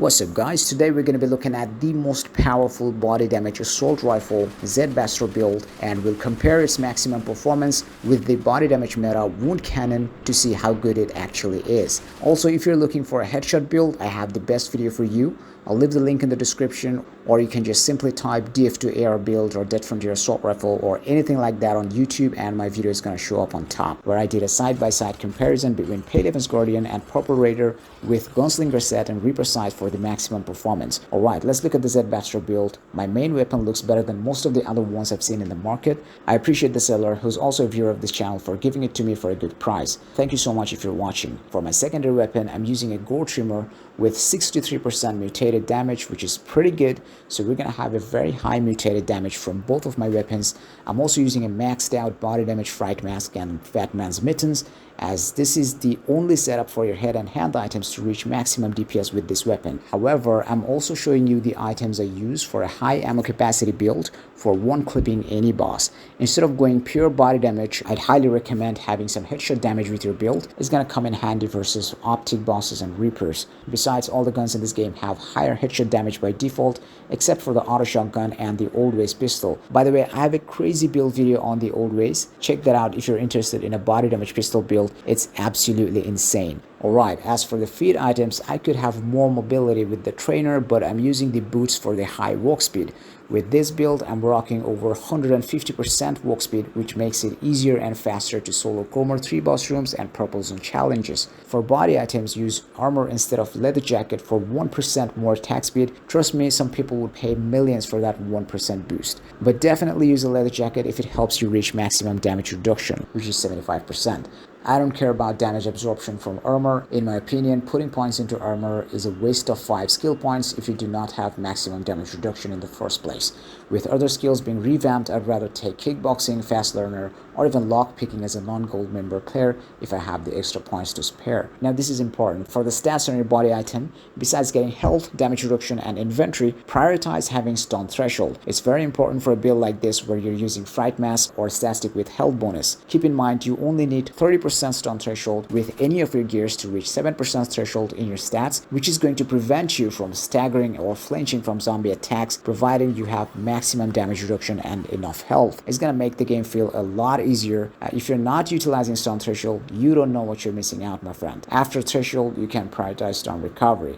What's up guys, today we're going to be looking at the most powerful body damage assault rifle Z-Bastr build, and we'll compare its maximum performance with the body damage meta wound cannon to see how good it actually is. Also, if you're looking for a headshot build, I have the best video for you. I'll leave the link in the description, or you can just simply type DF2 AR build or DF2 Assault Rifle or anything like that on YouTube, and my video is going to show up on top, where I did a side-by-side comparison between Paid Evans Guardian and Purple Raider with Gunslinger set and Reaper sight for the maximum performance. Alright, let's look at the Z-Bastr build. My main weapon looks better than most of the other ones I've seen in the market. I appreciate the seller, who's also a viewer of this channel, for giving it to me for a good price. Thank you so much if you're watching. For my secondary weapon, I'm using a gore trimmer with 63% mutated damage, which is pretty good. So we're gonna have a very high mutated damage from both of my weapons. I'm also using a maxed out body damage fright mask and Fat Man's mittens, as this is the only setup for your head and hand items to reach maximum DPS with this weapon. However, I'm also showing you the items I use for a high ammo capacity build for one clipping any boss. Instead of going pure body damage, I'd highly recommend having some headshot damage with your build. It's gonna come in handy versus optic bosses and reapers. Besides, all the guns in this game have higher headshot damage by default, except for the auto shotgun and the old ways pistol. By the way, I have a crazy build video on the old ways. Check that out if you're interested in a body damage pistol build. It's absolutely insane. Alright, as for the feet items, I could have more mobility with the trainer, but I'm using the boots for the high walk speed. With this build, I'm rocking over 150% walk speed, which makes it easier and faster to solo Comer 3 boss rooms and purple zone challenges. For body items, use armor instead of leather jacket for 1% more attack speed. Trust me, some people would pay millions for that 1% boost. But definitely use a leather jacket if it helps you reach maximum damage reduction, which is 75%. I don't care about damage absorption from armor. In my opinion, putting points into armor is a waste of 5 skill points if you do not have maximum damage reduction in the first place. With other skills being revamped, I'd rather take kickboxing, fast learner, or even lockpicking as a non-gold member player if I have the extra points to spare. Now this is important. For the stats on your body item, besides getting health, damage reduction, and inventory, prioritize having stun threshold. It's very important for a build like this where you're using fright mask or static with health bonus. Keep in mind you only need 30% stun threshold with any of your gears to reach 7% threshold in your stats, which is going to prevent you from staggering or flinching from zombie attacks, provided you have maximum damage reduction and enough health. It's gonna make the game feel a lot easier. If you're not utilizing stun threshold, you don't know what you're missing out, my friend. After threshold, you can prioritize stun recovery.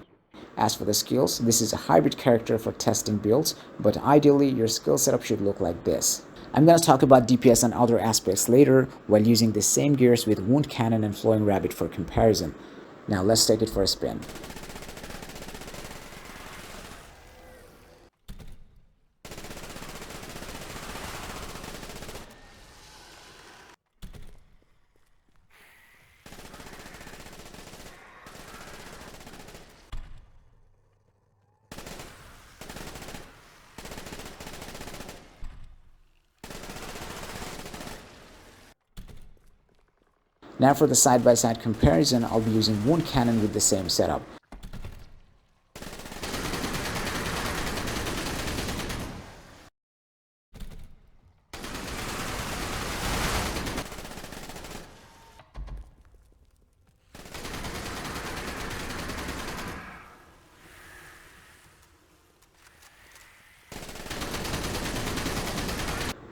As for the skills, this is a hybrid character for testing builds, but ideally your skill setup should look like this. I'm going to talk about DPS and other aspects later while using the same gears with Wound Cannon and Flowing Rabbit for comparison. Now let's take it for a spin. Now for the side-by-side comparison, I'll be using Wound Cannon with the same setup.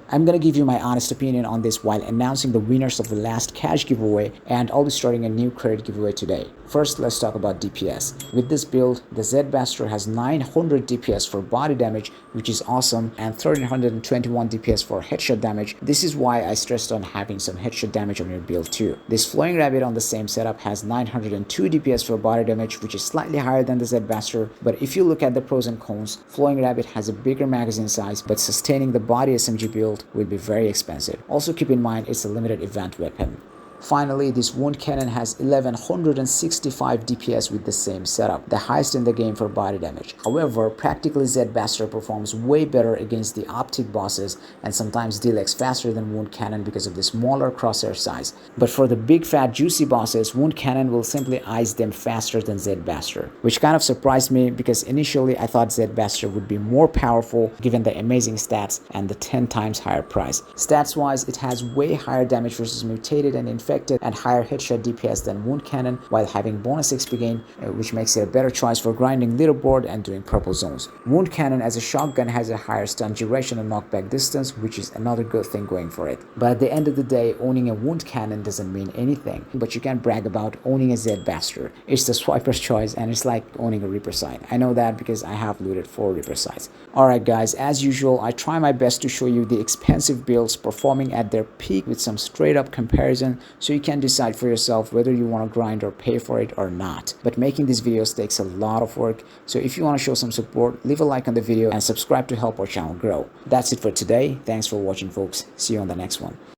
I'm gonna give you my honest opinion on this while announcing the winners of the last cash giveaway, and I'll be starting a new credit giveaway today. First, let's talk about DPS. With this build, the Z-Bastr has 900 DPS for body damage, which is awesome, and 1321 DPS for headshot damage. This is why I stressed on having some headshot damage on your build too. This Flowing Rabbit on the same setup has 902 DPS for body damage, which is slightly higher than the Z-Bastr, but if you look at the pros and cons, Flowing Rabbit has a bigger magazine size, but sustaining the body SMG build will be very expensive. Also keep in mind it's a limited event weapon. Finally, this Wound Cannon has 1165 DPS with the same setup, the highest in the game for body damage. However, practically Z-Bastr performs way better against the optic bosses and sometimes delects faster than Wound Cannon because of the smaller crosshair size. But for the big fat juicy bosses, Wound Cannon will simply ice them faster than Z-Bastr, which kind of surprised me because initially I thought Z-Bastr would be more powerful given the amazing stats and the 10 times higher price. Stats wise, it has way higher damage versus mutated and infected affected and higher headshot DPS than wound cannon while having bonus XP gain, which makes it a better choice for grinding leaderboard and doing purple zones. Wound cannon as a shotgun has a higher stun duration and knockback distance, which is another good thing going for it. But at the end of the day, owning a wound cannon doesn't mean anything, but you can brag about owning a Z Bastard. It's the swiper's choice and it's like owning a Reaper sight. I know that because I have looted 4 Reaper sights. Alright guys, as usual, I try my best to show you the expensive builds performing at their peak with some straight up comparison so you can decide for yourself whether you want to grind or pay for it or not. But making these videos takes a lot of work, so if you want to show some support, leave a like on the video and subscribe to help our channel grow. That's it for today. Thanks for watching folks. See you on the next one.